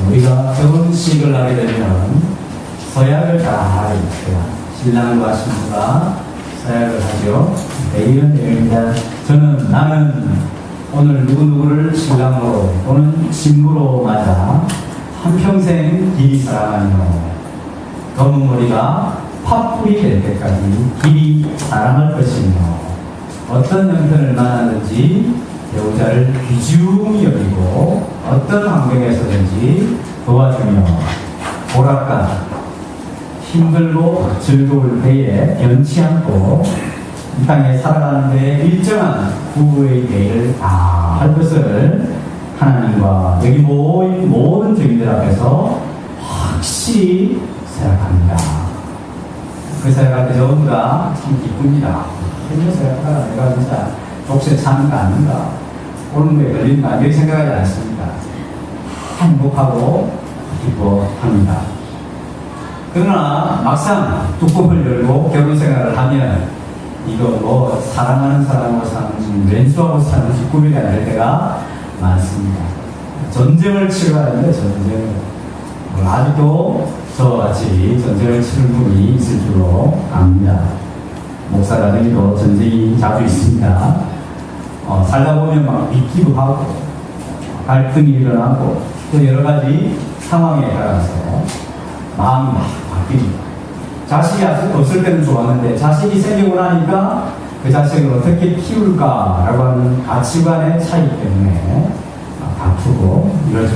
우리가 결혼식을 하게 되면 서약을 다 해요. 신랑과 신부가 서약을 하죠. 이런 내용입니다. 나는 오늘 누구누구를 신랑으로 또는 신부로 맞아 한평생 길이 사랑하며 검은 머리가 팥불이 될 때까지 길이 사랑할 것이며 어떤 형편을 만나든지 배우자를 귀중히 여기고 어떤 환경에서든지 도와주며 오락가 힘들고 즐거울 때에 변치 않고 이 땅에 살아가는 데 일정한 부부의 대의를 다 할 것을 하나님과 여기 모인 모든 주민들 앞에서 확실히 생각합니다. 그 생각할 때 전부가 참 기쁩니다. 현재 생각하라 내가 진짜 독세 사는 거 아닌가, 오른무에 걸린 거 아닌가 생각하지 않습니다. 행복하고 기뻐합니다. 그러나 막상 뚜껑을 열고 결혼 생활을 하면 이거 뭐 사랑하는 사람하고 사는지 왼수하고 사는지 구별이 안 될 때가 많습니다. 전쟁을 치러야 하는데 전쟁을 아직도 저같이 전쟁을 치는 분이 있을 줄로 압니다. 목사라든지도 전쟁이 자주 있습니다. 살다 보면 막 믿기도 하고 갈등이 일어나고 또 여러 가지 상황에 따라서 마음이 막 바뀝니다. 자식이 없을 때는 좋았는데 자식이 생기고 나니까 그 자식을 어떻게 키울까라고 하는 가치관의 차이 때문에 다투고 이러죠.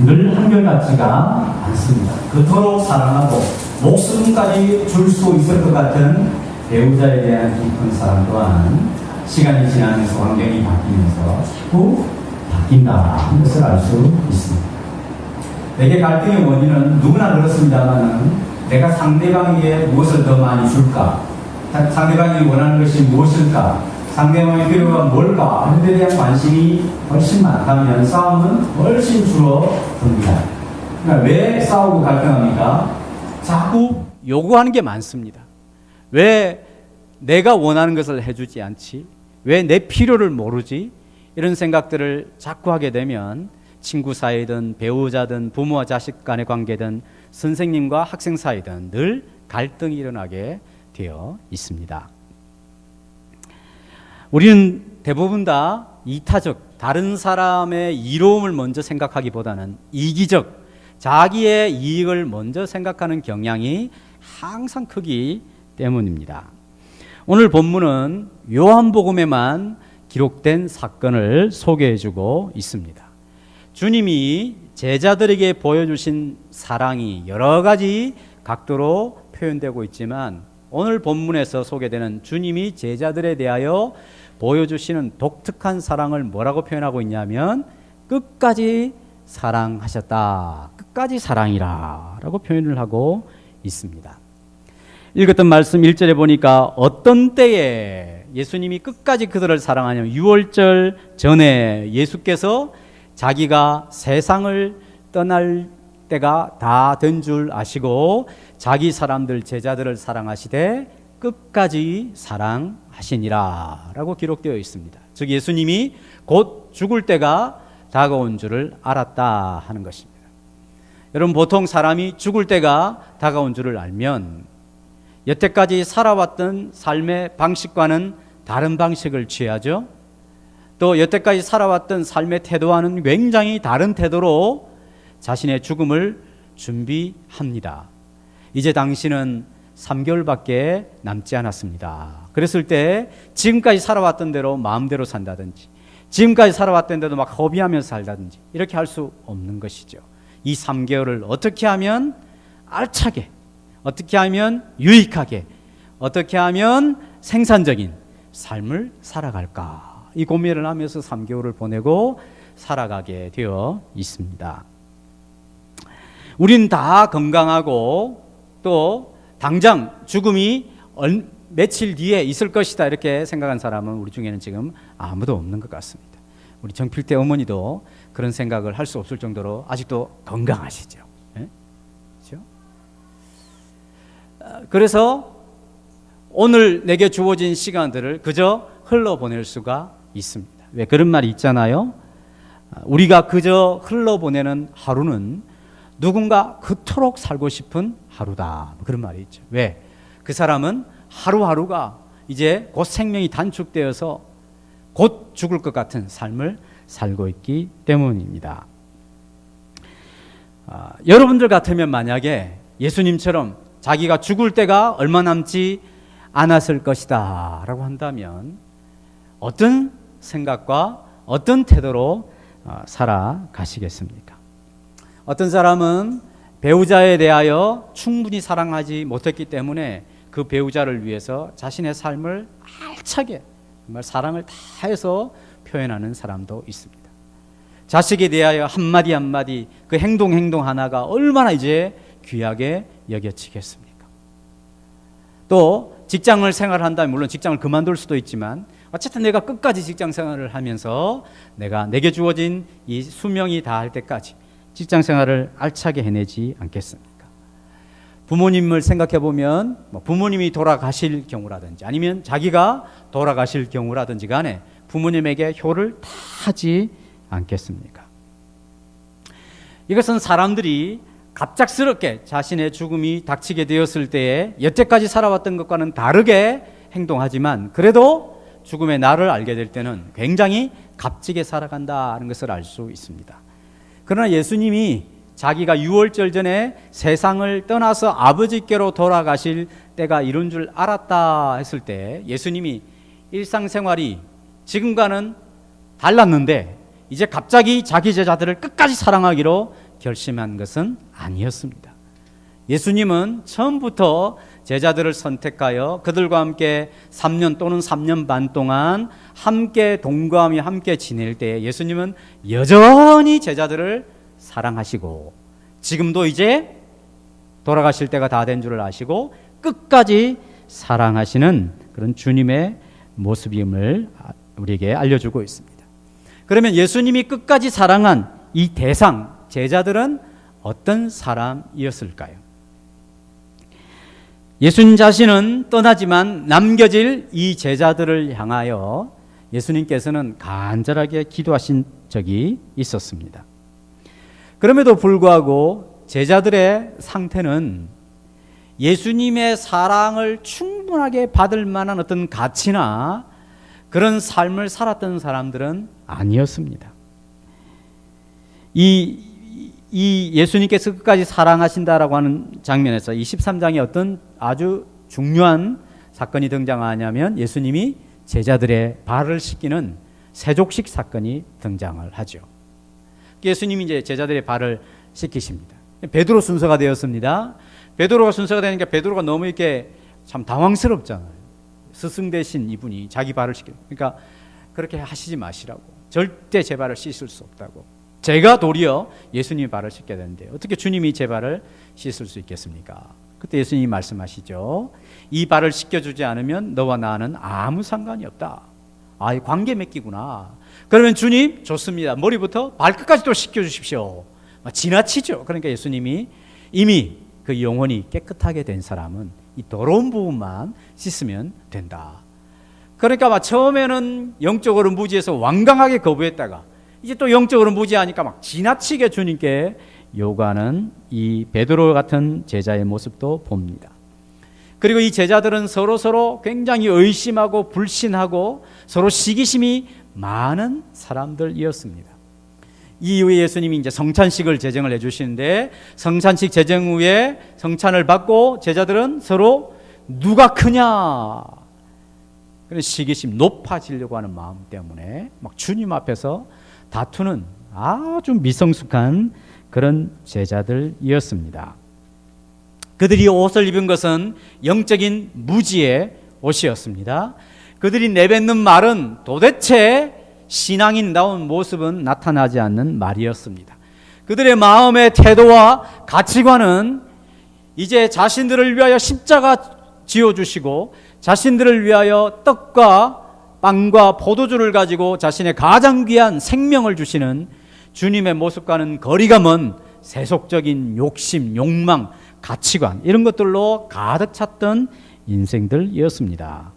늘 한결같지가 않습니다. 그토록 사랑하고 목숨까지 줄 수 있을 것 같은 배우자에 대한 깊은 사랑 또한 시간이 지나면서 환경이 바뀌면서 자꾸 바뀐다는 것을 알 수 있습니다. 내게 갈등의 원인은 누구나 그렇습니다만은 내가 상대방에게 무엇을 더 많이 줄까? 상대방이 원하는 것이 무엇일까? 상대방의 필요가 뭘까? 하는 데 대한 관심이 훨씬 많다면 싸움은 훨씬 줄어듭니다. 그러니까 왜 싸우고 갈등합니까? 자꾸 요구하는 게 많습니다. 왜 내가 원하는 것을 해주지 않지? 왜 내 필요를 모르지? 이런 생각들을 자꾸 하게 되면 친구 사이든 배우자든 부모와 자식 간의 관계든 선생님과 학생 사이든 늘 갈등이 일어나게 되어 있습니다. 우리는 대부분 다 이타적, 다른 사람의 이로움을 먼저 생각하기보다는 이기적, 자기의 이익을 먼저 생각하는 경향이 항상 크기 때문입니다. 오늘 본문은 요한복음에만 기록된 사건을 소개해주고 있습니다. 주님이 제자들에게 보여주신 사랑이 여러 가지 각도로 표현되고 있지만 오늘 본문에서 소개되는 주님이 제자들에 대하여 보여주시는 독특한 사랑을 뭐라고 표현하고 있냐면 끝까지 사랑하셨다, 끝까지 사랑이라 라고 표현을 하고 있습니다. 읽었던 말씀 1절에 보니까 어떤 때에 예수님이 끝까지 그들을 사랑하냐면 6월절 전에 예수께서 자기가 세상을 떠날 때가 다 된 줄 아시고 자기 사람들 제자들을 사랑하시되 끝까지 사랑하시니라 라고 기록되어 있습니다. 즉 예수님이 곧 죽을 때가 다가온 줄을 알았다 하는 것입니다. 여러분, 보통 사람이 죽을 때가 다가온 줄을 알면 여태까지 살아왔던 삶의 방식과는 다른 방식을 취하죠. 또 여태까지 살아왔던 삶의 태도와는 굉장히 다른 태도로 자신의 죽음을 준비합니다. 이제 당신은 3개월밖에 남지 않았습니다. 그랬을 때 지금까지 살아왔던 대로 마음대로 산다든지 지금까지 살아왔던 대로 막 허비하면서 살다든지 이렇게 할 수 없는 것이죠. 이 3개월을 어떻게 하면 알차게, 어떻게 하면 유익하게, 어떻게 하면 생산적인 삶을 살아갈까, 이 고민을 하면서 3개월을 보내고 살아가게 되어 있습니다. 우린 다 건강하고 또 당장 죽음이 며칠 뒤에 있을 것이다 이렇게 생각한 사람은 우리 중에는 지금 아무도 없는 것 같습니다. 우리 정필대 어머니도 그런 생각을 할 수 없을 정도로 아직도 건강하시죠. 네? 그렇죠? 그래서 오늘 내게 주어진 시간들을 그저 흘러보낼 수가 있습니다. 왜 그런 말이 있잖아요. 우리가 그저 흘러보내는 하루는 누군가 그토록 살고 싶은 하루다. 그런 말이 있죠. 왜? 그 사람은 하루하루가 이제 곧 생명이 단축되어서 곧 죽을 것 같은 삶을 살고 있기 때문입니다. 여러분들 같으면 만약에 예수님처럼 자기가 죽을 때가 얼마 남지 않았을 것이다 라고 한다면 어떤 생각과 어떤 태도로 살아가시겠습니까? 어떤 사람은 배우자에 대하여 충분히 사랑하지 못했기 때문에 그 배우자를 위해서 자신의 삶을 알차게 정말 사랑을 다해서 표현하는 사람도 있습니다. 자식에 대하여 한마디 한마디 그 행동 하나가 얼마나 이제 귀하게 여겨지겠습니까? 또 직장을 생활한다면 물론 직장을 그만둘 수도 있지만 어쨌든 내가 끝까지 직장 생활을 하면서 내게 주어진 이 수명이 다할 때까지 직장 생활을 알차게 해내지 않겠습니까? 부모님을 생각해 보면 부모님이 돌아가실 경우라든지 아니면 자기가 돌아가실 경우라든지 간에 부모님에게 효를 다하지 않겠습니까? 이것은 사람들이 갑작스럽게 자신의 죽음이 닥치게 되었을 때에 여태까지 살아왔던 것과는 다르게 행동하지만 그래도 죽음의 날을 알게 될 때는 굉장히 값지게 살아간다는 것을 알 수 있습니다. 그러나 예수님이 자기가 유월절 전에 세상을 떠나서 아버지께로 돌아가실 때가 이른 줄 알았다 했을 때 예수님이 일상생활이 지금과는 달랐는데 이제 갑자기 자기 제자들을 끝까지 사랑하기로 결심한 것은 아니었습니다. 예수님은 처음부터 제자들을 선택하여 그들과 함께 3년 또는 3년 반 동안 함께 동거하며 함께 지낼 때 예수님은 여전히 제자들을 사랑하시고 지금도 이제 돌아가실 때가 다 된 줄을 아시고 끝까지 사랑하시는 그런 주님의 모습임을 우리에게 알려주고 있습니다. 그러면 예수님이 끝까지 사랑한 이 대상 제자들은 어떤 사람이었을까요? 예수님 자신은 떠나지만 남겨질 이 제자들을 향하여 예수님께서는 간절하게 기도하신 적이 있었습니다. 그럼에도 불구하고 제자들의 상태는 예수님의 사랑을 충분하게 받을 만한 어떤 가치나 그런 삶을 살았던 사람들은 아니었습니다. 이 예수님께서 끝까지 사랑하신다라고 하는 장면에서 이 13장에 어떤 아주 중요한 사건이 등장하냐면 예수님이 제자들의 발을 씻기는 세족식 사건이 등장을 하죠. 예수님이 이제 제자들의 발을 씻기십니다. 베드로 순서가 되었습니다. 베드로가 순서가 되니까 베드로가 너무 이렇게 참 당황스럽잖아요. 스승 대신 이분이 자기 발을 씻겨. 그러니까 그렇게 하시지 마시라고. 절대 제 발을 씻을 수 없다고. 제가 도리어 예수님의 발을 씻게 되는데 어떻게 주님이 제 발을 씻을 수 있겠습니까? 그때 예수님이 말씀하시죠. 이 발을 씻겨주지 않으면 너와 나는 아무 상관이 없다. 이 관계 맺기구나. 그러면 주님 좋습니다. 머리부터 발끝까지 또 씻겨주십시오. 지나치죠. 그러니까 예수님이 이미 그 영혼이 깨끗하게 된 사람은 이 더러운 부분만 씻으면 된다. 그러니까 처음에는 영적으로 무지해서 완강하게 거부했다가 이제 또 영적으로 무지하니까 막 지나치게 주님께 요구하는 이 베드로 같은 제자의 모습도 봅니다. 그리고 이 제자들은 서로 굉장히 의심하고 불신하고 서로 시기심이 많은 사람들이었습니다. 이후에 예수님이 이제 성찬식을 제정을 해주시는데 성찬식 제정 후에 성찬을 받고 제자들은 서로 누가 크냐 그런 시기심 높아지려고 하는 마음 때문에 막 주님 앞에서 다투는 아주 미성숙한 그런 제자들이었습니다. 그들이 옷을 입은 것은 영적인 무지의 옷이었습니다. 그들이 내뱉는 말은 도대체 신앙인다운 모습은 나타나지 않는 말이었습니다. 그들의 마음의 태도와 가치관은 이제 자신들을 위하여 십자가 지어주시고 자신들을 위하여 떡과 빵과 포도주를 가지고 자신의 가장 귀한 생명을 주시는 주님의 모습과는 거리가 먼 세속적인 욕심, 욕망, 가치관 이런 것들로 가득 찼던 인생들이었습니다.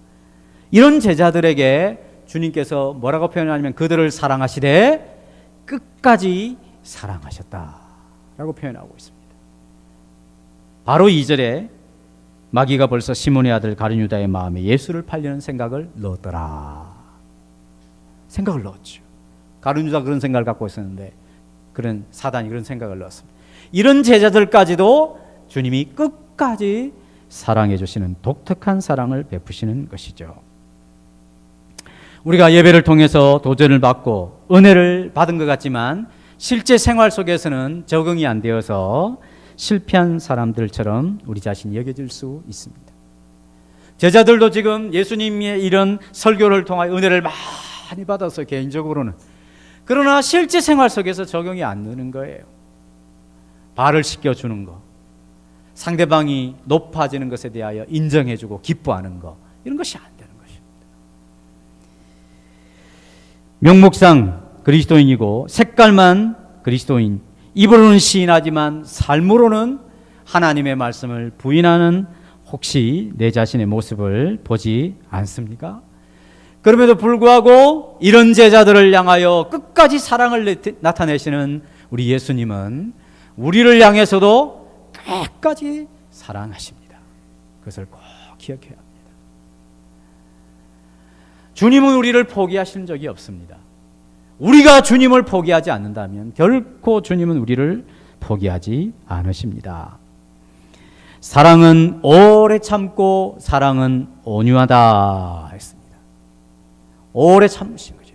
이런 제자들에게 주님께서 뭐라고 표현하냐면 그들을 사랑하시되 끝까지 사랑하셨다라고 표현하고 있습니다. 바로 2절에 마귀가 벌써 시몬의 아들 가룟 유다의 마음에 예수를 팔려는 생각을 넣었더라. 생각을 넣었죠. 가룟 유다가 그런 생각을 갖고 있었는데 그런 사단이 그런 생각을 넣었습니다. 이런 제자들까지도 주님이 끝까지 사랑해 주시는 독특한 사랑을 베푸시는 것이죠. 우리가 예배를 통해서 도전을 받고 은혜를 받은 것 같지만 실제 생활 속에서는 적응이 안 되어서 실패한 사람들처럼 우리 자신이 여겨질 수 있습니다. 제자들도 지금 예수님의 이런 설교를 통하여 은혜를 많이 받아서 개인적으로는, 그러나 실제 생활 속에서 적용이 안 되는 거예요. 발을 씻겨주는 거, 상대방이 높아지는 것에 대하여 인정해주고 기뻐하는 거, 이런 것이 안 되는 것입니다. 명목상 그리스도인이고 색깔만 그리스도인, 입으로는 시인하지만 삶으로는 하나님의 말씀을 부인하는 혹시 내 자신의 모습을 보지 않습니까? 그럼에도 불구하고 이런 제자들을 향하여 끝까지 사랑을 나타내시는 우리 예수님은 우리를 향해서도 끝까지 사랑하십니다. 그것을 꼭 기억해야 합니다. 주님은 우리를 포기하시는 적이 없습니다. 우리가 주님을 포기하지 않는다면 결코 주님은 우리를 포기하지 않으십니다. 사랑은 오래 참고 사랑은 온유하다 했습니다. 오래 참으신 거죠.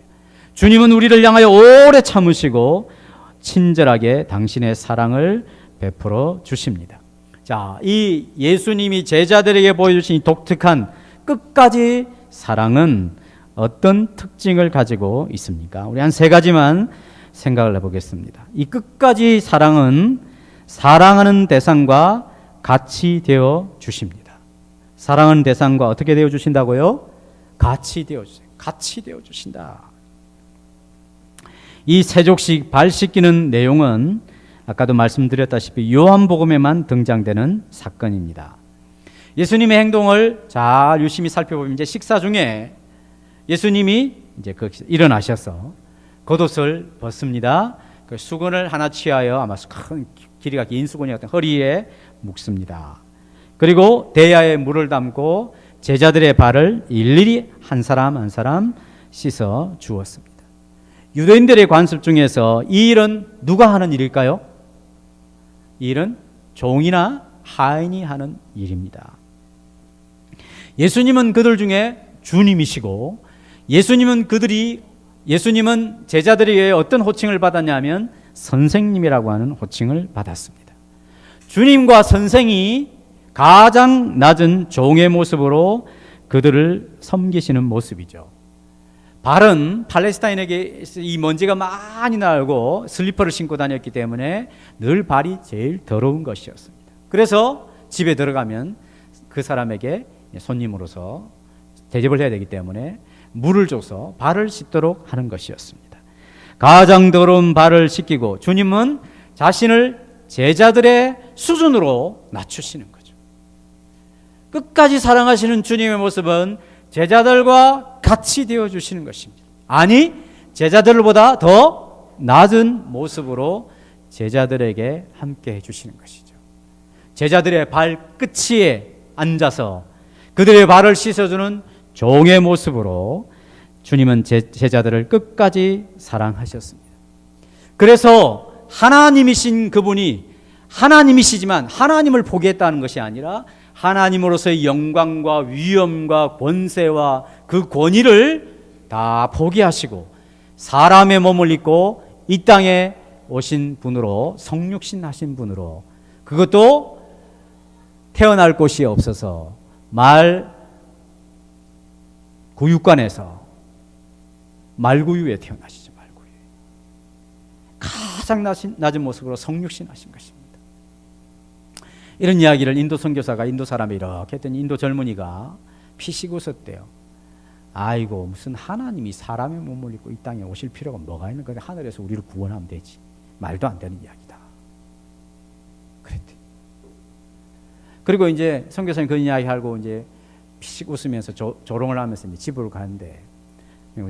주님은 우리를 향하여 오래 참으시고 친절하게 당신의 사랑을 베풀어 주십니다. 자, 이 예수님이 제자들에게 보여주신 독특한 끝까지 사랑은 어떤 특징을 가지고 있습니까? 우리 한 3가지만 생각을 해보겠습니다. 이 끝까지 사랑은 사랑하는 대상과 같이 되어 주십니다. 사랑하는 대상과 어떻게 되어 주신다고요? 같이 되어 주세요. 같이 되어 주신다. 이 세족식 발 씻기는 내용은 아까도 말씀드렸다시피 요한복음에만 등장되는 사건입니다. 예수님의 행동을 잘 유심히 살펴보면 이제 식사 중에 예수님이 이제 일어나셔서 겉옷을 벗습니다. 그 수건을 하나 취하여 아마 큰 길이가 긴 수건이 같은 허리에 묶습니다. 그리고 대야에 물을 담고 제자들의 발을 일일이 한 사람 한 사람 씻어 주었습니다. 유대인들의 관습 중에서 이 일은 누가 하는 일일까요? 이 일은 종이나 하인이 하는 일입니다. 예수님은 그들 중에 주님이시고 예수님은 제자들에게 어떤 호칭을 받았냐면 선생님이라고 하는 호칭을 받았습니다. 주님과 선생이 가장 낮은 종의 모습으로 그들을 섬기시는 모습이죠. 발은 팔레스타인에게 이 먼지가 많이 나고 슬리퍼를 신고 다녔기 때문에 늘 발이 제일 더러운 것이었습니다. 그래서 집에 들어가면 그 사람에게 손님으로서 대접을 해야 되기 때문에 물을 줘서 발을 씻도록 하는 것이었습니다. 가장 더러운 발을 씻기고 주님은 자신을 제자들의 수준으로 낮추시는 거죠. 끝까지 사랑하시는 주님의 모습은 제자들과 같이 되어주시는 것입니다. 아니, 제자들보다 더 낮은 모습으로 제자들에게 함께 해주시는 것이죠. 제자들의 발끝에 앉아서 그들의 발을 씻어주는 종의 모습으로 주님은 제자들을 끝까지 사랑하셨습니다. 그래서 하나님이신 그분이 하나님이시지만 하나님을 포기했다는 것이 아니라 하나님으로서의 영광과 위엄과 권세와 그 권위를 다 포기하시고 사람의 몸을 입고 이 땅에 오신 분으로, 성육신 하신 분으로, 그것도 태어날 곳이 없어서 구육관에서 말구유에 태어나시죠. 말구유. 가장 낮은 모습으로 성육신 하신 것입니다. 이런 이야기를 인도 선교사가 인도 사람이 이렇게 했더니 인도 젊은이가 피식 웃었대요. 아이고, 무슨 하나님이 사람의 몸을 입고 이 땅에 오실 필요가 뭐가 있는 거야. 하늘에서 우리를 구원하면 되지. 말도 안 되는 이야기다. 그랬대. 그리고 이제 선교사님 그 이야기 하고 이제 피식 웃으면서 조롱을 하면서 이제 집으로 가는데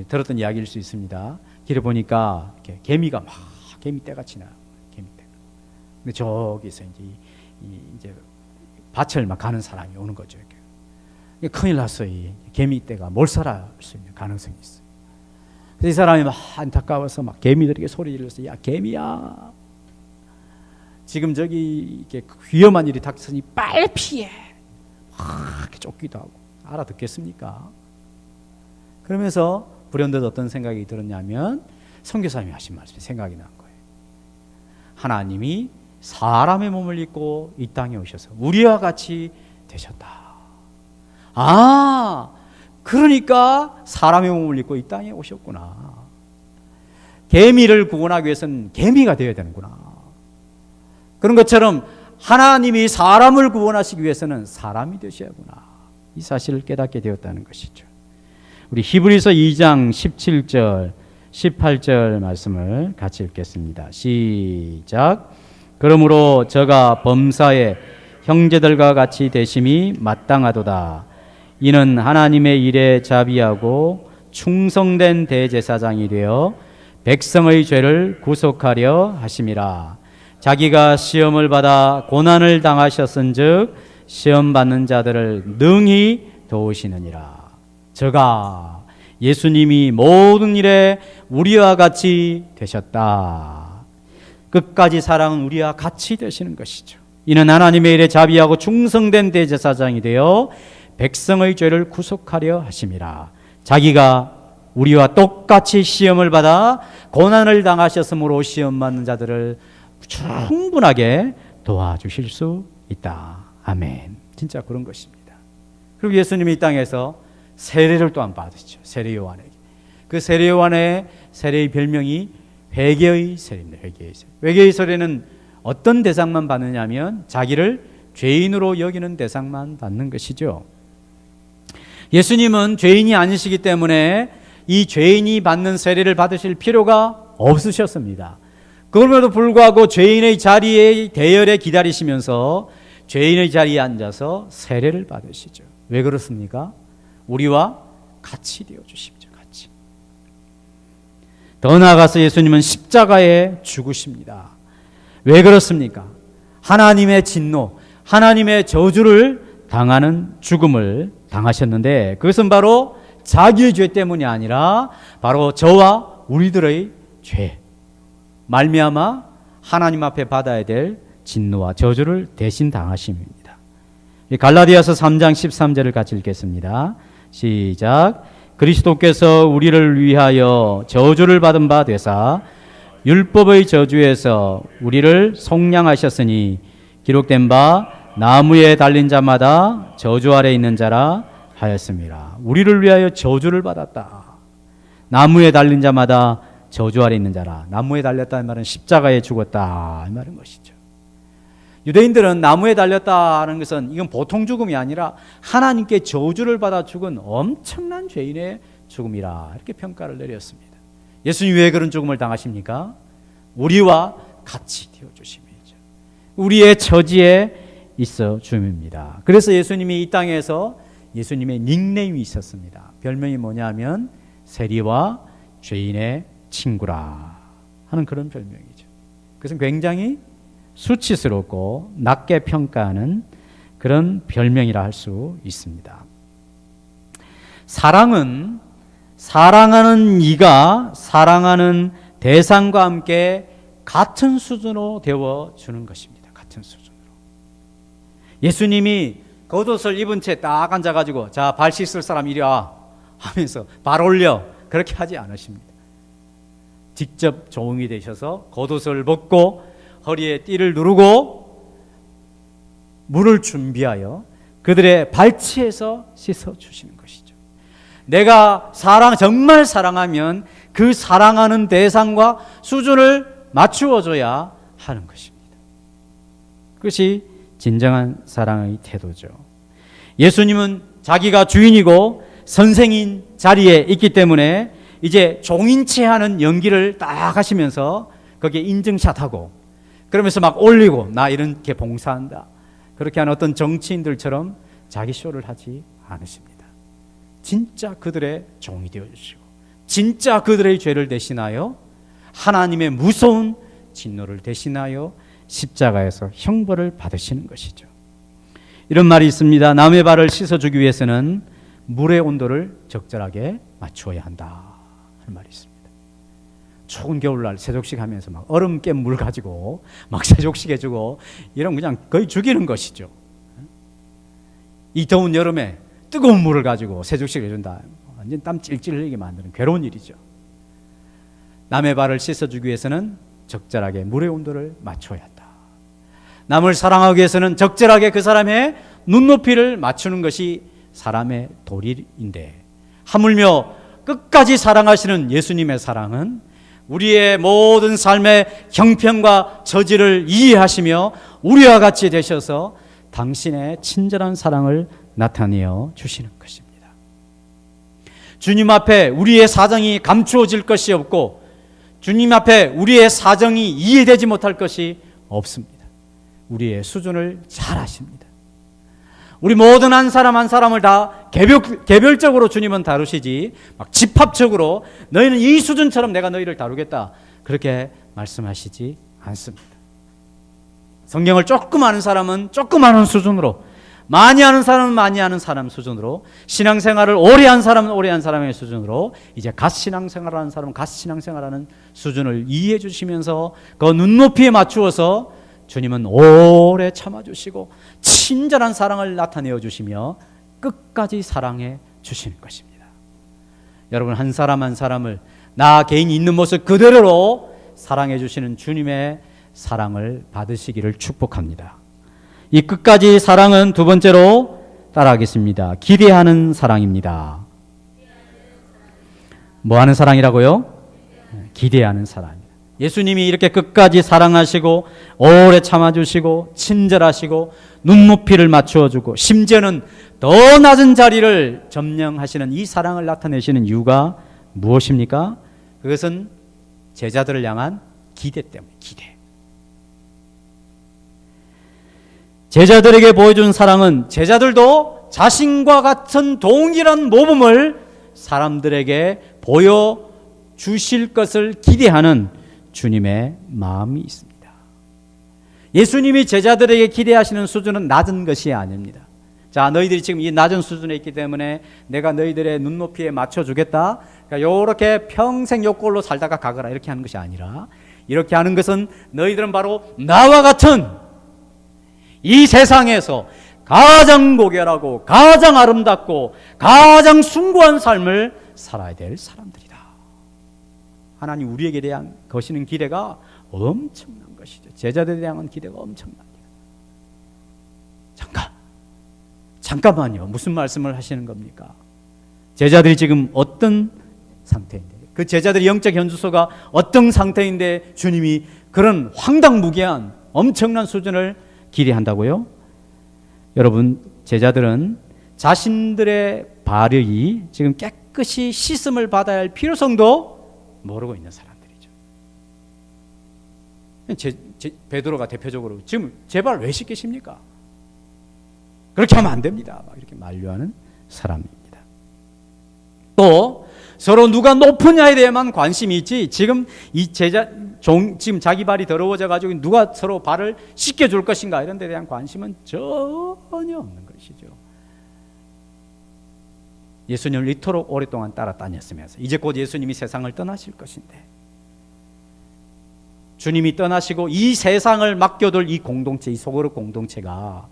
들었던 이야기일 수 있습니다. 길에 보니까 이렇게 개미가 막 개미떼가 지나 개미떼. 근데 저기서 이제 밭을 막 가는 사람이 오는 거죠. 이렇게. 큰일 났어요. 이 개미떼가 몰살할 수 있는 가능성이 있어요. 그래서 이 사람이 막 안타까워서 막 개미들에게 소리 질러서 야 개미야, 지금 저기 이렇게 위험한 일이 닥쳤으니 빨리 피해. 막 이렇게 쫓기도 하고. 알아듣겠습니까? 그러면서 불현듯 어떤 생각이 들었냐면 선교사님이 하신 말씀이 생각이 난 거예요. 하나님이 사람의 몸을 입고 이 땅에 오셔서 우리와 같이 되셨다. 아, 그러니까 사람의 몸을 입고 이 땅에 오셨구나. 개미를 구원하기 위해서는 개미가 되어야 되는구나. 그런 것처럼 하나님이 사람을 구원하시기 위해서는 사람이 되셔야구나. 이 사실을 깨닫게 되었다는 것이죠. 우리 히브리서 2장 17절 18절 말씀을 같이 읽겠습니다. 시작. 그러므로 저가 범사에 형제들과 같이 되심이 마땅하도다. 이는 하나님의 일에 자비하고 충성된 대제사장이 되어 백성의 죄를 구속하려 하심이라. 자기가 시험을 받아 고난을 당하셨은즉 시험 받는 자들을 능히 도우시느니라. 저가 예수님이 모든 일에 우리와 같이 되셨다. 끝까지 사랑은 우리와 같이 되시는 것이죠. 이는 하나님의 일에 자비하고 충성된 대제사장이 되어 백성의 죄를 구속하려 하심이라. 자기가 우리와 똑같이 시험을 받아 고난을 당하셨으므로 시험 받는 자들을 충분하게 도와주실 수 있다. 아멘. 진짜 그런 것입니다. 그리고 예수님이 이 땅에서 세례를 또한 받으시죠. 세례 요한에게. 그 세례 요한의 세례의 별명이 회개의 세례입니다. 회개의 세례. 회개의 세례는 어떤 대상만 받느냐면 자기를 죄인으로 여기는 대상만 받는 것이죠. 예수님은 죄인이 아니시기 때문에 이 죄인이 받는 세례를 받으실 필요가 없으셨습니다. 그럼에도 불구하고 죄인의 자리에 대열에 기다리시면서 죄인의 자리에 앉아서 세례를 받으시죠. 왜 그렇습니까? 우리와 같이 되어 주십시오. 같이. 더 나아가서 예수님은 십자가에 죽으십니다. 왜 그렇습니까? 하나님의 진노, 하나님의 저주를 당하는 죽음을 당하셨는데 그것은 바로 자기의 죄 때문이 아니라 바로 저와 우리들의 죄 말미암아 하나님 앞에 받아야 될 진노와 저주를 대신 당하심입니다. 갈라디아서 3장 13절을 같이 읽겠습니다. 시작. 그리스도께서 우리를 위하여 저주를 받은 바 되사 율법의 저주에서 우리를 속량하셨으니 기록된 바 나무에 달린 자마다 저주 아래 있는 자라 하였습니다. 우리를 위하여 저주를 받았다. 나무에 달린 자마다 저주 아래 있는 자라. 나무에 달렸다는 말은 십자가에 죽었다 이 말인 것이죠. 유대인들은 나무에 달렸다는 것은 이건 보통 죽음이 아니라 하나님께 저주를 받아 죽은 엄청난 죄인의 죽음이라 이렇게 평가를 내렸습니다. 예수님 왜 그런 죽음을 당하십니까? 우리와 같이 되어주심이죠. 우리의 처지에 있어 줌입니다. 그래서 예수님이 이 땅에서 예수님의 닉네임이 있었습니다. 별명이 뭐냐면 세리와 죄인의 친구라 하는 그런 별명이죠. 그것은 굉장히 수치스럽고 낮게 평가하는 그런 별명이라 할 수 있습니다. 사랑은 사랑하는 이가 사랑하는 대상과 함께 같은 수준으로 되어주는 것입니다. 같은 수준으로. 예수님이 겉옷을 입은 채 딱 앉아가지고 자, 발 씻을 사람 이리 와 하면서 발 올려 그렇게 하지 않으십니다. 직접 종이 되셔서 겉옷을 벗고 허리에 띠를 누르고 물을 준비하여 그들의 발치에서 씻어주시는 것이죠. 내가 정말 사랑하면 그 사랑하는 대상과 수준을 맞추어줘야 하는 것입니다. 그것이 진정한 사랑의 태도죠. 예수님은 자기가 주인이고 선생인 자리에 있기 때문에 이제 종인체 하는 연기를 딱 하시면서 거기에 인증샷하고 그러면서 막 올리고 나 이렇게 봉사한다. 그렇게 하는 어떤 정치인들처럼 자기 쇼를 하지 않으십니다. 진짜 그들의 종이 되어주시고 진짜 그들의 죄를 대신하여 하나님의 무서운 진노를 대신하여 십자가에서 형벌을 받으시는 것이죠. 이런 말이 있습니다. 남의 발을 씻어주기 위해서는 물의 온도를 적절하게 맞추어야 한다 하는 말이 있습니다. 추운 겨울날 세족식 하면서 막 얼음 깬 물 가지고 막 세족식 해주고 이러면 그냥 거의 죽이는 것이죠. 이 더운 여름에 뜨거운 물을 가지고 세족식 해준다. 완전 땀 찔찔 흘리게 만드는 괴로운 일이죠. 남의 발을 씻어주기 위해서는 적절하게 물의 온도를 맞춰야 한다. 남을 사랑하기 위해서는 적절하게 그 사람의 눈높이를 맞추는 것이 사람의 도리인데, 하물며 끝까지 사랑하시는 예수님의 사랑은 우리의 모든 삶의 형편과 처지를 이해하시며 우리와 같이 되셔서 당신의 친절한 사랑을 나타내어 주시는 것입니다. 주님 앞에 우리의 사정이 감추어질 것이 없고 주님 앞에 우리의 사정이 이해되지 못할 것이 없습니다. 우리의 수준을 잘 아십니다. 우리 모든 한 사람 한 사람을 다 개별적으로 주님은 다루시지 막 집합적으로 너희는 이 수준처럼 내가 너희를 다루겠다 그렇게 말씀하시지 않습니다. 성경을 조금 아는 사람은 조금 아는 수준으로, 많이 아는 사람은 많이 아는 사람 수준으로, 신앙생활을 오래 한 사람은 오래 한 사람의 수준으로, 이제 갓 신앙생활을 하는 사람은 갓 신앙생활하는 수준을 이해해 주시면서 그 눈높이에 맞추어서 주님은 오래 참아주시고 친절한 사랑을 나타내어 주시며 끝까지 사랑해 주시는 것입니다. 여러분, 한 사람 한 사람을 나 개인이 있는 모습 그대로 사랑해 주시는 주님의 사랑을 받으시기를 축복합니다. 이 끝까지 사랑은 두 번째로 따라하겠습니다. 기대하는 사랑입니다. 뭐 하는 사랑이라고요? 기대하는 사랑입니다. 예수님이 이렇게 끝까지 사랑하시고 오래 참아주시고 친절하시고 눈높이를 맞추어주고 심지어는 더 낮은 자리를 점령하시는 이 사랑을 나타내시는 이유가 무엇입니까? 그것은 제자들을 향한 기대 때문에, 기대. 제자들에게 보여준 사랑은 제자들도 자신과 같은 동일한 모범을 사람들에게 보여주실 것을 기대하는 주님의 마음이 있습니다. 예수님이 제자들에게 기대하시는 수준은 낮은 것이 아닙니다. 자, 너희들이 지금 이 낮은 수준에 있기 때문에 내가 너희들의 눈높이에 맞춰주겠다. 그러니까 이렇게 평생 요꼴로 살다가 가거라 이렇게 하는 것이 아니라, 이렇게 하는 것은 너희들은 바로 나와 같은 이 세상에서 가장 고결하고 가장 아름답고 가장 숭고한 삶을 살아야 될 사람들이다. 하나님 우리에게 대한 거시는 기대가 엄청난 것이죠. 제자들에 대한 기대가 엄청납니다. 잠깐만요. 무슨 말씀을 하시는 겁니까? 제자들이 지금 어떤 상태인데, 그 제자들의 영적 현주소가 어떤 상태인데 주님이 그런 황당무계한 엄청난 수준을 기대한다고요? 여러분, 제자들은 자신들의 발이 지금 깨끗이 씻음을 받아야 할 필요성도 모르고 있는 사람들이죠. 베드로가 대표적으로 지금 제 발 왜 씻기십니까? 그렇게 하면 안 됩니다. 막 이렇게 만류하는 사람입니다. 또 서로 누가 높으냐에 대해만 관심이 있지, 지금 이 지금 자기 발이 더러워져 가지고 누가 서로 발을 씻겨 줄 것인가 이런 데 대한 관심은 전혀 없는 것이죠. 예수님을 이토록 오랫동안 따라다녔으면서 이제 곧 예수님이 세상을 떠나실 것인데, 주님이 떠나시고 이 세상을 맡겨둘 이 공동체, 이 소그룹 공동체가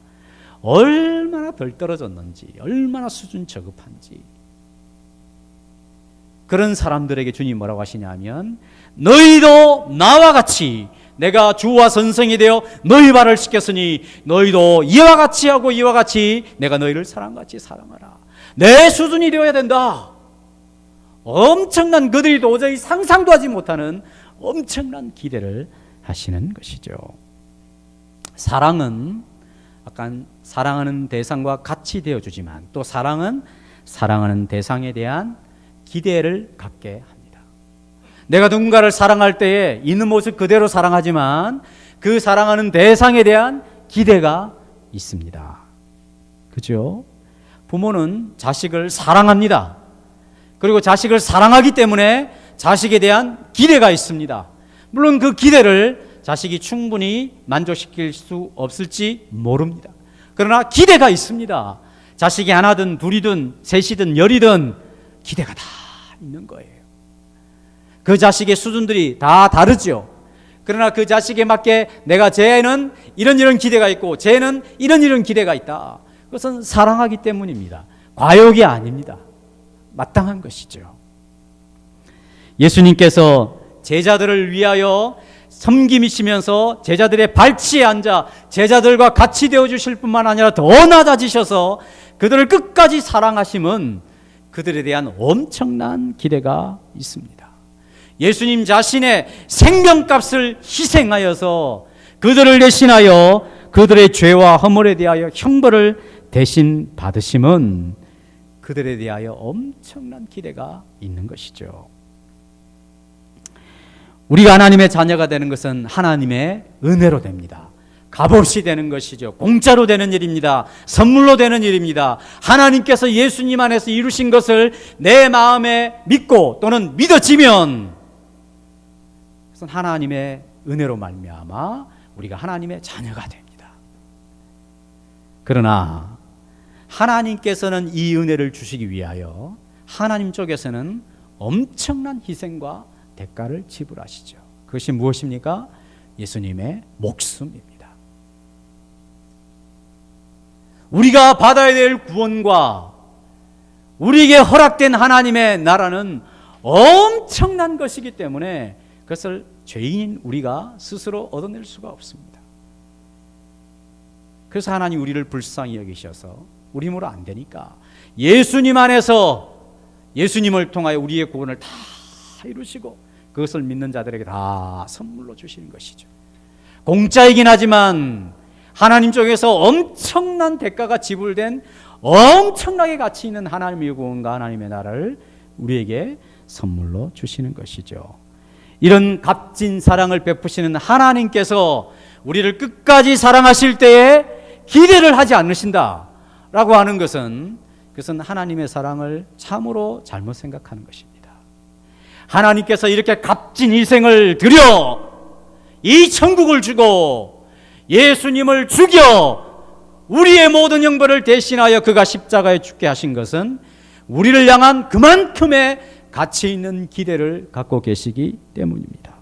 얼마나 덜 떨어졌는지, 얼마나 수준 저급한지, 그런 사람들에게 주님이 뭐라고 하시냐면, 너희도 나와 같이 내가 주와 선생이 되어 너희 발을 씻겼으니 너희도 이와 같이 하고 이와 같이 내가 너희를 사랑같이 사랑하라. 내 수준이 되어야 된다. 엄청난, 그들이 도저히 상상도 하지 못하는 엄청난 기대를 하시는 것이죠. 사랑은 약간 사랑하는 대상과 같이 되어주지만 또 사랑은 사랑하는 대상에 대한 기대를 갖게 합니다. 내가 누군가를 사랑할 때에 있는 모습 그대로 사랑하지만 그 사랑하는 대상에 대한 기대가 있습니다. 그죠? 부모는 자식을 사랑합니다. 그리고 자식을 사랑하기 때문에 자식에 대한 기대가 있습니다. 물론 그 기대를 자식이 충분히 만족시킬 수 없을지 모릅니다. 그러나 기대가 있습니다. 자식이 하나든 둘이든 셋이든 열이든 기대가 다 있는 거예요. 그 자식의 수준들이 다 다르죠. 그러나 그 자식에 맞게 내가 쟤는 이런 기대가 있고 쟤는 이런 기대가 있다. 그것은 사랑하기 때문입니다. 과욕이 아닙니다. 마땅한 것이죠. 예수님께서 제자들을 위하여 섬김이시면서 제자들의 발치에 앉아 제자들과 같이 되어주실 뿐만 아니라 더 낮아지셔서 그들을 끝까지 사랑하심은 그들에 대한 엄청난 기대가 있습니다. 예수님 자신의 생명값을 희생하여서 그들을 대신하여 그들의 죄와 허물에 대하여 형벌을 대신 받으심은 그들에 대하여 엄청난 기대가 있는 것이죠. 우리가 하나님의 자녀가 되는 것은 하나님의 은혜로 됩니다. 값없이 되는 것이죠. 공짜로 되는 일입니다. 선물로 되는 일입니다. 하나님께서 예수님 안에서 이루신 것을 내 마음에 믿고 또는 믿어지면 그것은 하나님의 은혜로 말미암아 우리가 하나님의 자녀가 됩니다. 그러나 하나님께서는 이 은혜를 주시기 위하여 하나님 쪽에서는 엄청난 희생과 대가를 지불하시죠. 그것이 무엇입니까? 예수님의 목숨입니다. 우리가 받아야 될 구원과 우리에게 허락된 하나님의 나라는 엄청난 것이기 때문에 그것을 죄인인 우리가 스스로 얻어낼 수가 없습니다. 그래서 하나님 우리를 불쌍히 여기셔서 우리 힘으로 안 되니까 예수님 안에서 예수님을 통하여 우리의 구원을 다 이루시고 그것을 믿는 자들에게 다 선물로 주시는 것이죠. 공짜이긴 하지만 하나님 쪽에서 엄청난 대가가 지불된 엄청나게 가치 있는 하나님의 구원과 하나님의 나라를 우리에게 선물로 주시는 것이죠. 이런 값진 사랑을 베푸시는 하나님께서 우리를 끝까지 사랑하실 때에 기대를 하지 않으신다라고 하는 것은 그것은 하나님의 사랑을 참으로 잘못 생각하는 것입니다. 하나님께서 이렇게 값진 희생을 드려 이 천국을 주고 예수님을 죽여 우리의 모든 형벌을 대신하여 그가 십자가에 죽게 하신 것은 우리를 향한 그만큼의 가치 있는 기대를 갖고 계시기 때문입니다.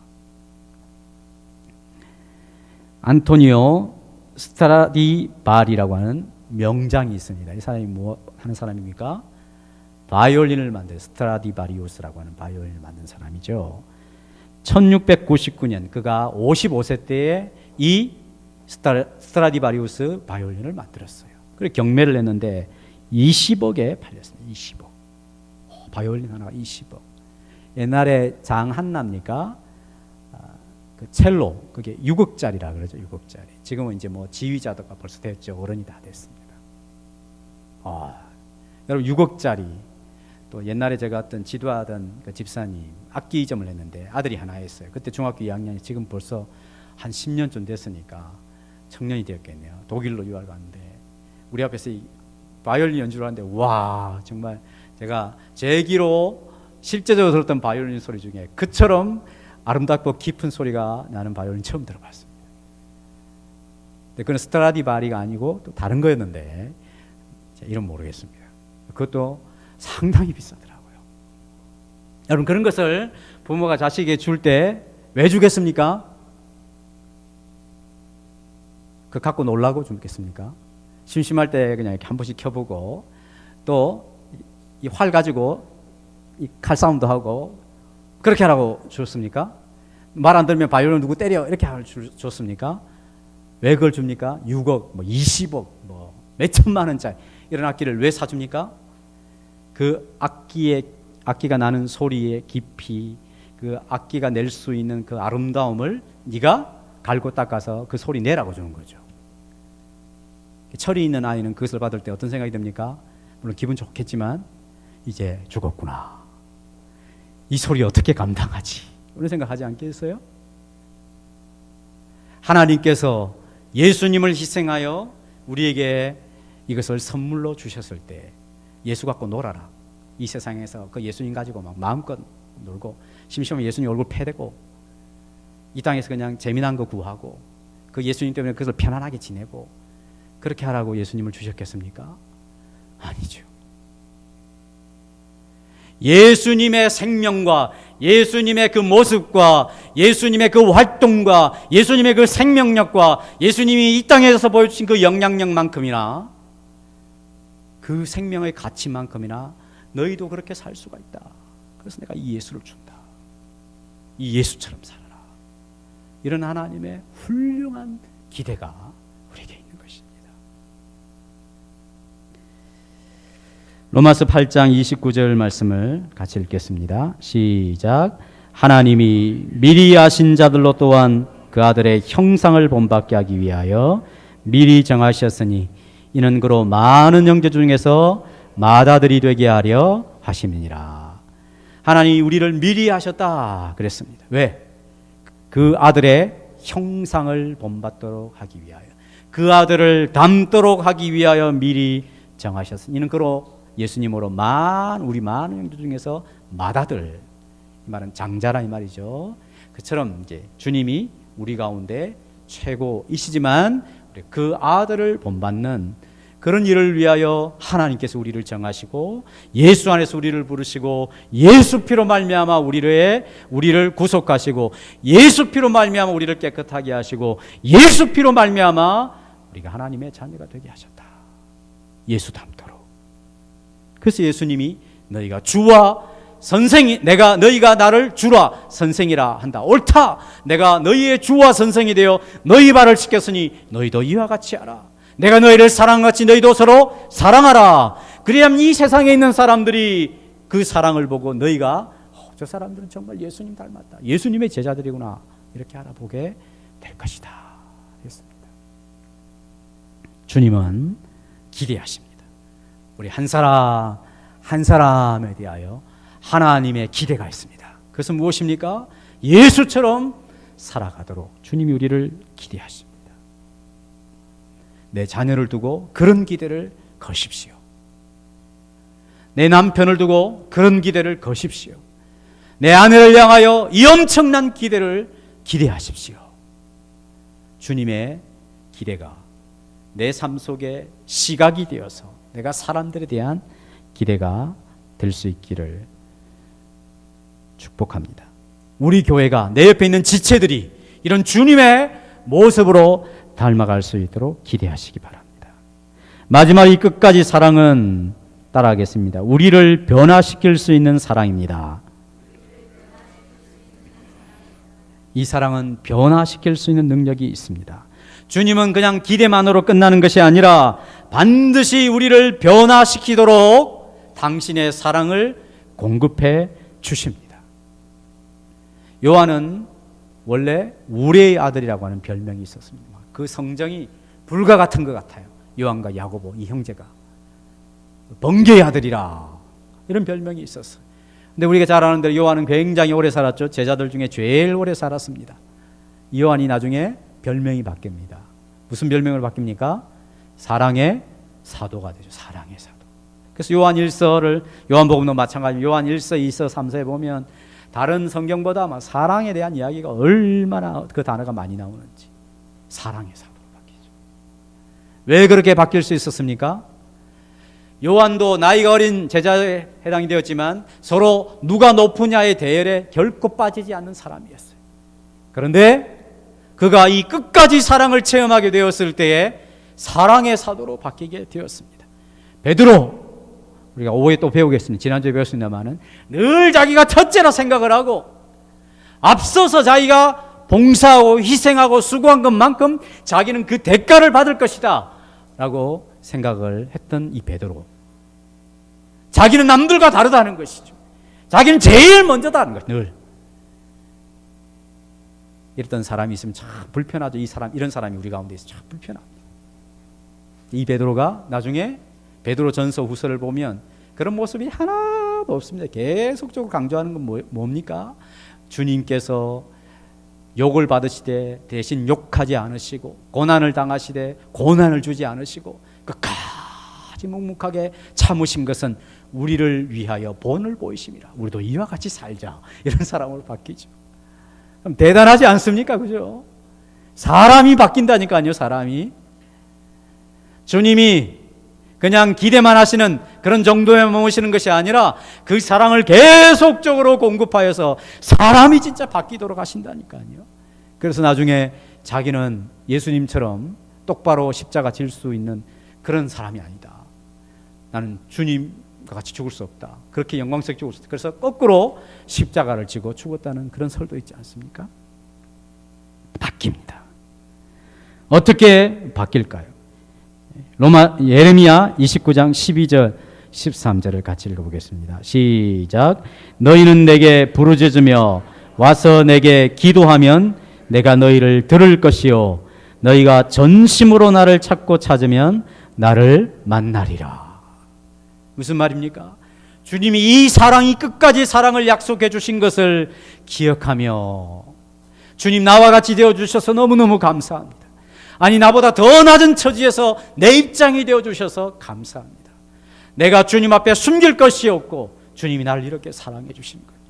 안토니오 스트라디바리라고 하는 명장이 있습니다. 이 사람이 뭐 하는 사람입니까? 바이올린을 만든 스트라디바리우스라고 하는 바이올린을 만든 사람이죠. 1699년 그가 55세 때에 이 스트라디바리우스 바이올린을 만들었어요. 그래서 경매를 했는데 20억에 팔렸습니다. 20억. 바이올린 하나가 20억. 옛날에 장한나입니까? 그 첼로 그게 6억짜리라 그러죠. 6억짜리. 지금은 이제 뭐 지휘자도가 벌써 됐죠. 어른이 다 됐습니다. 여러분 6억짜리. 또 옛날에 제가 어떤 지도하던 그 집사님 악기 이점을 했는데 아들이 하나 했어요. 그때 중학교 2학년이 지금 벌써 한 10년쯤 됐으니까 청년이 되었겠네요. 독일로 유학을 갔는데 우리 앞에서 이 바이올린 연주를 하는데 와 정말 제가 제 귀로 실제적으로 들었던 바이올린 소리 중에 그처럼 아름답고 깊은 소리가 나는 바이올린 처음 들어봤습니다. 근데 그건 스트라디바리가 아니고 또 다른 거였는데 이름 모르겠습니다. 그것도 상당히 비싸더라고요. 여러분 그런 것을 부모가 자식에게 줄 때 왜 주겠습니까? 그 갖고 놀라고 주겠습니까? 심심할 때 그냥 이렇게 한 번씩 켜보고 또 이 활 가지고 이 칼싸움도 하고 그렇게 하라고 줬습니까? 말 안 들으면 바이올린 누구 때려 이렇게 줬습니까? 왜 그걸 줍니까? 6억, 뭐 20억, 뭐 몇천만 원짜리 이런 악기를 왜 사줍니까? 그 악기가 나는 소리의 깊이, 그 악기가 낼 수 있는 그 아름다움을 네가 갈고 닦아서 그 소리 내라고 주는 거죠. 철이 있는 아이는 그것을 받을 때 어떤 생각이 듭니까? 물론 기분 좋겠지만 이제 죽었구나. 이 소리 어떻게 감당하지? 이런 생각하지 않겠어요? 하나님께서 예수님을 희생하여 우리에게 이것을 선물로 주셨을 때 예수 갖고 놀아라. 이 세상에서 그 예수님 가지고 막 마음껏 놀고, 심심하면 예수님 얼굴 패대고, 이 땅에서 그냥 재미난 거 구하고, 그 예수님 때문에 그것을 편안하게 지내고, 그렇게 하라고 예수님을 주셨겠습니까? 아니죠. 예수님의 생명과 예수님의 그 모습과 예수님의 그 활동과 예수님의 그 생명력과 예수님이 이 땅에서 보여주신 그 영향력만큼이나 그 생명의 가치만큼이나 너희도 그렇게 살 수가 있다. 그래서 내가 이 예수를 준다. 이 예수처럼 살아라. 이런 하나님의 훌륭한 기대가 우리에게 있는 것입니다. 로마서 8장 29절 말씀을 같이 읽겠습니다. 시작. 하나님이 미리 아신 자들로 또한 그 아들의 형상을 본받게 하기 위하여 미리 정하셨으니 이는 그로 많은 형제 중에서 맏아들이 되게 하려 하심이니라. 하나님이 우리를 미리 하셨다 그랬습니다. 왜? 그 아들의 형상을 본받도록 하기 위하여, 그 아들을 닮도록 하기 위하여 미리 정하셨으니 이는 그로 예수님으로 우리 많은 형제 중에서 맏아들, 이 말은 장자라 이 말이죠. 그처럼 이제 주님이 우리 가운데 최고이시지만 그 아들을 본받는 그런 일을 위하여 하나님께서 우리를 정하시고 예수 안에서 우리를 부르시고 예수 피로 말미암아 우리를 구속하시고 예수 피로 말미암아 우리를 깨끗하게 하시고 예수 피로 말미암아 우리가 하나님의 자녀가 되게 하셨다. 예수 닮도록. 그래서 예수님이 너희가 주와 선생이, 너희가 나를 주라 선생이라 한다. 옳다. 내가 너희의 주와 선생이 되어 너희 발을 씻겼으니 너희도 이와 같이 하라. 내가 너희를 사랑같이 너희도 서로 사랑하라. 그래야만 이 세상에 있는 사람들이 그 사랑을 보고 너희가 저 사람들은 정말 예수님 닮았다. 예수님의 제자들이구나. 이렇게 알아보게 될 것이다. 했습니다. 주님은 기대하십니다. 우리 한 사람에 대하여 하나님의 기대가 있습니다. 그것은 무엇입니까? 예수처럼 살아가도록 주님이 우리를 기대하십니다. 내 자녀를 두고 그런 기대를 거십시오. 내 남편을 두고 그런 기대를 거십시오. 내 아내를 향하여 이 엄청난 기대를 기대하십시오. 주님의 기대가 내 삶 속에 시각이 되어서 내가 사람들에 대한 기대가 될 수 있기를 축복합니다. 우리 교회가 내 옆에 있는 지체들이 이런 주님의 모습으로 닮아갈 수 있도록 기대하시기 바랍니다. 마지막 이 끝까지 사랑은 따라하겠습니다. 우리를 변화시킬 수 있는 사랑입니다. 이 사랑은 변화시킬 수 있는 능력이 있습니다. 주님은 그냥 기대만으로 끝나는 것이 아니라 반드시 우리를 변화시키도록 당신의 사랑을 공급해 주십니다. 요한은 원래 우레의 아들이라고 하는 별명이 있었습니다. 그 성정이 불과 같은 것 같아요. 요한과 야고보 이 형제가 번개의 아들이라 이런 별명이 있었어요. 근데 우리가 잘 아는 대로 요한은 굉장히 오래 살았죠. 제자들 중에 제일 오래 살았습니다. 요한이 나중에 별명이 바뀝니다. 무슨 별명을 바뀝니까? 사랑의 사도가 되죠. 사랑의 사도. 그래서 요한 1서를 요한복음도 마찬가지로 요한 1서, 2서, 3서에 보면 다른 성경보다 막 사랑에 대한 이야기가 얼마나 그 단어가 많이 나오는지 사랑의 사도로 바뀌죠. 왜 그렇게 바뀔 수 있었습니까? 요한도 나이가 어린 제자에 해당이 되었지만 서로 누가 높으냐의 대열에 결코 빠지지 않는 사람이었어요. 그런데 그가 이 끝까지 사랑을 체험하게 되었을 때에 사랑의 사도로 바뀌게 되었습니다. 베드로, 우리가 오후에 또 배우겠습니다. 지난주에 배웠습니다마는 늘 자기가 첫째라 생각을 하고 앞서서 자기가 봉사하고 희생하고 수고한 것만큼 자기는 그 대가를 받을 것이다 라고 생각을 했던 이 베드로, 자기는 남들과 다르다는 것이죠. 자기는 제일 먼저다는 것. 늘 이랬던 사람이 있으면 참 불편하죠. 이런 사람이 우리 가운데 있으면 참 불편합니다. 이 베드로가 나중에 베드로 전서 후서를 보면 그런 모습이 하나도 없습니다. 계속적으로 강조하는 건 뭡니까? 주님께서 욕을 받으시되 대신 욕하지 않으시고 고난을 당하시되 고난을 주지 않으시고 끝까지 끝까지 묵묵하게 참으신 것은 우리를 위하여 본을 보이심이라. 우리도 이와 같이 살자. 이런 사람으로 바뀌죠. 그럼 대단하지 않습니까? 그죠? 사람이 바뀐다니까요, 사람이. 주님이 그냥 기대만 하시는 그런 정도에 머무시는 것이 아니라 그 사랑을 계속적으로 공급하여서 사람이 진짜 바뀌도록 하신다니까요. 그래서 나중에 자기는 예수님처럼 똑바로 십자가 질 수 있는 그런 사람이 아니다. 나는 주님과 같이 죽을 수 없다. 그렇게 영광스럽게 죽을 수 없다. 그래서 거꾸로 십자가를 지고 죽었다는 그런 설도 있지 않습니까? 바뀝니다. 어떻게 바뀔까요? 예레미야 29장 12절 13절을 같이 읽어보겠습니다. 시작. 너희는 내게 부르짖으며 와서 내게 기도하면 내가 너희를 들을 것이요 너희가 전심으로 나를 찾고 찾으면 나를 만나리라. 무슨 말입니까? 주님이 이 사랑이 끝까지 사랑을 약속해 주신 것을 기억하며 주님 나와 같이 되어주셔서 너무너무 감사합니다. 아니 나보다 더 낮은 처지에서 내 입장이 되어주셔서 감사합니다. 내가 주님 앞에 숨길 것이 없고 주님이 나를 이렇게 사랑해 주신 거예요.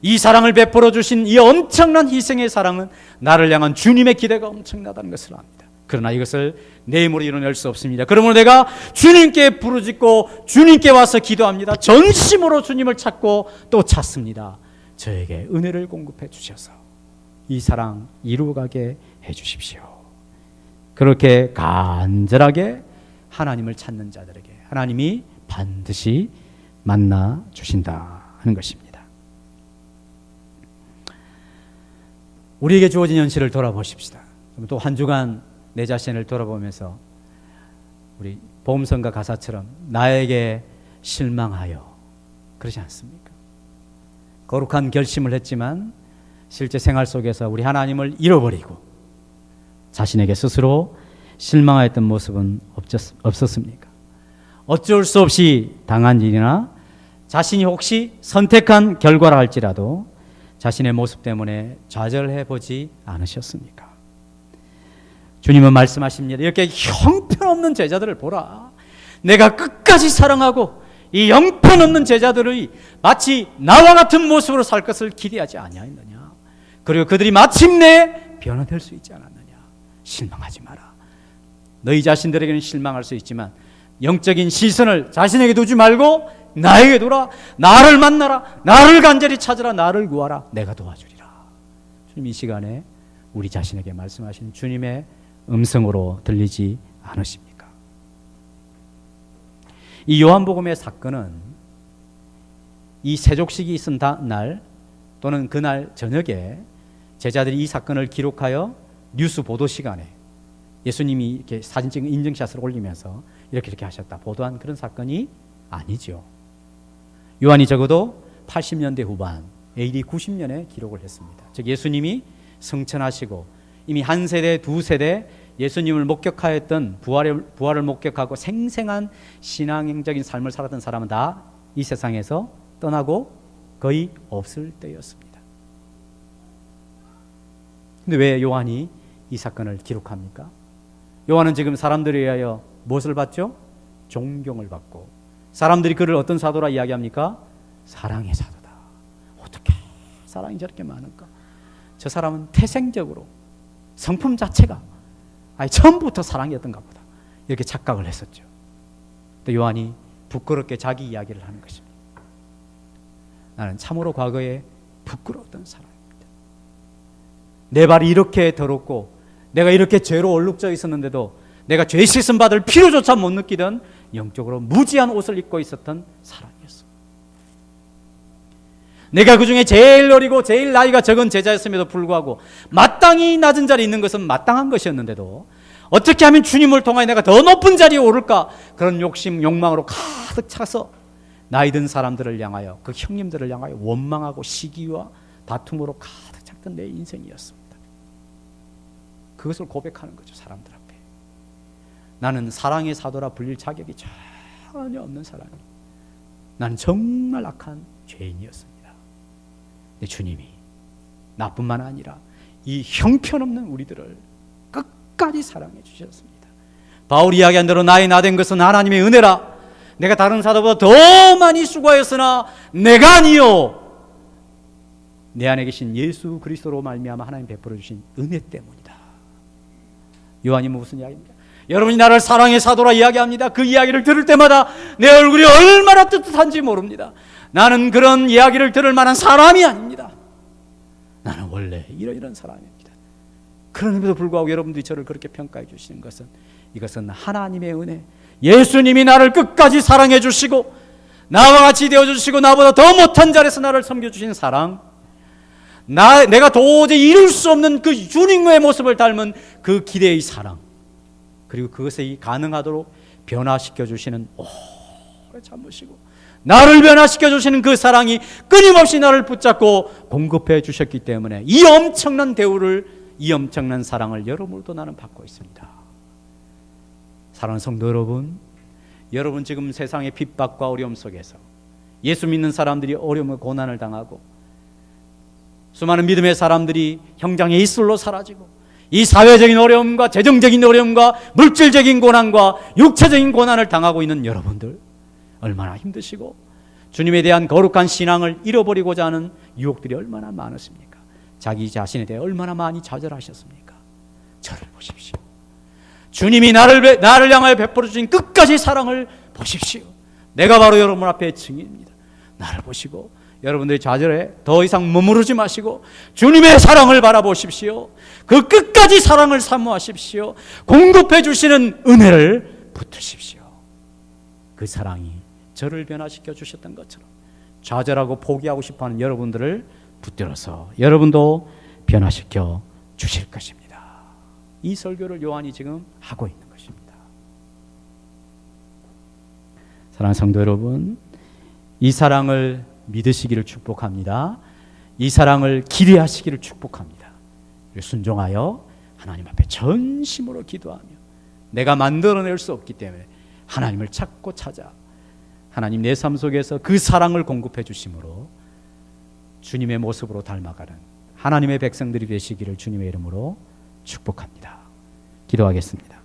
이 사랑을 베풀어 주신 이 엄청난 희생의 사랑은 나를 향한 주님의 기대가 엄청나다는 것을 압니다. 그러나 이것을 내 힘으로 이뤄낼 수 없습니다. 그러므로 내가 주님께 부르짖고 주님께 와서 기도합니다. 전심으로 주님을 찾고 또 찾습니다. 저에게 은혜를 공급해 주셔서 이 사랑 이루어가게 해 주십시오. 그렇게 간절하게 하나님을 찾는 자들에게 하나님이 반드시 만나 주신다 하는 것입니다. 우리에게 주어진 현실을 돌아보십시다. 또 한 주간 내 자신을 돌아보면서 우리 보험성가 가사처럼 나에게 실망하여 그러지 않습니까? 거룩한 결심을 했지만 실제 생활 속에서 우리 하나님을 잃어버리고 자신에게 스스로 실망하였던 모습은 없었습니까? 어쩔 수 없이 당한 일이나 자신이 혹시 선택한 결과라 할지라도 자신의 모습 때문에 좌절해 보지 않으셨습니까? 주님은 말씀하십니다. 이렇게 형편없는 제자들을 보라. 내가 끝까지 사랑하고 이 형편없는 제자들의 마치 나와 같은 모습으로 살 것을 기대하지 아니하였느냐. 그리고 그들이 마침내 변화될 수 있지 않았느냐. 실망하지 마라. 너희 자신들에게는 실망할 수 있지만 영적인 시선을 자신에게 두지 말고 나에게 두라. 나를 만나라. 나를 간절히 찾으라. 나를 구하라. 내가 도와주리라. 주님 이 시간에 우리 자신에게 말씀하시는 주님의 음성으로 들리지 않으십니까? 이 요한복음의 사건은 이 세족식이 있은 날 또는 그날 저녁에 제자들이 이 사건을 기록하여 뉴스 보도 시간에 예수님이 이렇게 사진 찍은 인증샷을 올리면서 이렇게 하셨다 보도한 그런 사건이 아니죠. 요한이 적어도 80년대 후반 AD 90년에 기록을 했습니다. 즉 예수님이 승천하시고 이미 한 세대 두 세대 예수님을 목격하였던 부활을 목격하고 생생한 신앙적인 삶을 살았던 사람은 다 이 세상에서 떠나고 거의 없을 때였습니다. 근데 왜 요한이 이 사건을 기록합니까? 요한은 지금 사람들에 의하여 무엇을 받죠? 존경을 받고 사람들이 그를 어떤 사도라 이야기합니까? 사랑의 사도다. 어떻게 사랑이 저렇게 많을까? 저 사람은 태생적으로 성품 자체가 처음부터 사랑이었던가 보다 이렇게 착각을 했었죠. 또 요한이 부끄럽게 자기 이야기를 하는 것입니다. 나는 참으로 과거에 부끄러웠던 사람입니다. 내 발이 이렇게 더럽고 내가 이렇게 죄로 얼룩져 있었는데도 내가 죄 씻음 받을 필요조차 못 느끼던 영적으로 무지한 옷을 입고 있었던 사람이었어. 내가 그 중에 제일 어리고 제일 나이가 적은 제자였음에도 불구하고 마땅히 낮은 자리에 있는 것은 마땅한 것이었는데도 어떻게 하면 주님을 통하여 내가 더 높은 자리에 오를까 그런 욕심, 욕망으로 가득 차서 나이 든 사람들을 향하여 그 형님들을 향하여 원망하고 시기와 다툼으로 가득 찼던 내 인생이었습니다. 그것을 고백하는 거죠, 사람들 앞에. 나는 사랑의 사도라 불릴 자격이 전혀 없는 사람이에요. 나는 정말 악한 죄인이었습니다. 근데 주님이 나뿐만 아니라 이 형편없는 우리들을 끝까지 사랑해 주셨습니다. 바울이 이야기한 대로 나의 나된 것은 하나님의 은혜라. 내가 다른 사도보다 더 많이 수고하였으나 내가 아니요 내 안에 계신 예수 그리스도로 말미암아 하나님 베풀어 주신 은혜 때문이다. 요한님은 무슨 이야기입니까? 여러분이 나를 사랑의 사도라 이야기합니다. 그 이야기를 들을 때마다 내 얼굴이 얼마나 뜨뜻한지 모릅니다. 나는 그런 이야기를 들을 만한 사람이 아닙니다. 나는 원래 이런 사람입니다. 그럼에도 불구하고 여러분들이 저를 그렇게 평가해 주시는 것은 이것은 하나님의 은혜, 예수님이 나를 끝까지 사랑해 주시고 나와 같이 되어 주시고 나보다 더 못한 자리에서 나를 섬겨 주신 사랑, 내가 도저히 이룰 수 없는 그 주님의 모습을 닮은 그 기대의 사랑, 그리고 그것이 가능하도록 변화시켜 주시는 오래 참으시고 나를 변화시켜 주시는 그 사랑이 끊임없이 나를 붙잡고 공급해 주셨기 때문에 이 엄청난 대우를, 이 엄청난 사랑을 여러분으로도 나는 받고 있습니다. 사랑하는 성도 여러분, 여러분 지금 세상의 핍박과 어려움 속에서 예수 믿는 사람들이 어려움과 고난을 당하고 수많은 믿음의 사람들이 형장의 이슬로 사라지고 이 사회적인 어려움과 재정적인 어려움과 물질적인 고난과 육체적인 고난을 당하고 있는 여러분들 얼마나 힘드시고 주님에 대한 거룩한 신앙을 잃어버리고자 하는 유혹들이 얼마나 많으십니까? 자기 자신에 대해 얼마나 많이 좌절하셨습니까? 저를 보십시오. 주님이 나를 향하여 베풀어 주신 끝까지 사랑을 보십시오. 내가 바로 여러분 앞에 증인입니다. 나를 보시고 여러분들의 좌절에 더 이상 머무르지 마시고 주님의 사랑을 바라보십시오. 그 끝까지 사랑을 사모하십시오. 공급해 주시는 은혜를 붙드십시오. 그 사랑이 저를 변화시켜 주셨던 것처럼 좌절하고 포기하고 싶어하는 여러분들을 붙들어서 여러분도 변화시켜 주실 것입니다. 이 설교를 요한이 지금 하고 있는 것입니다. 사랑하는 성도 여러분, 이 사랑을 믿으시기를 축복합니다. 이 사랑을 기대하시기를 축복합니다. 순종하여 하나님 앞에 전심으로 기도하며 내가 만들어낼 수 없기 때문에 하나님을 찾고 찾아 하나님 내 삶 속에서 그 사랑을 공급해 주심으로 주님의 모습으로 닮아가는 하나님의 백성들이 되시기를 주님의 이름으로 축복합니다. 기도하겠습니다.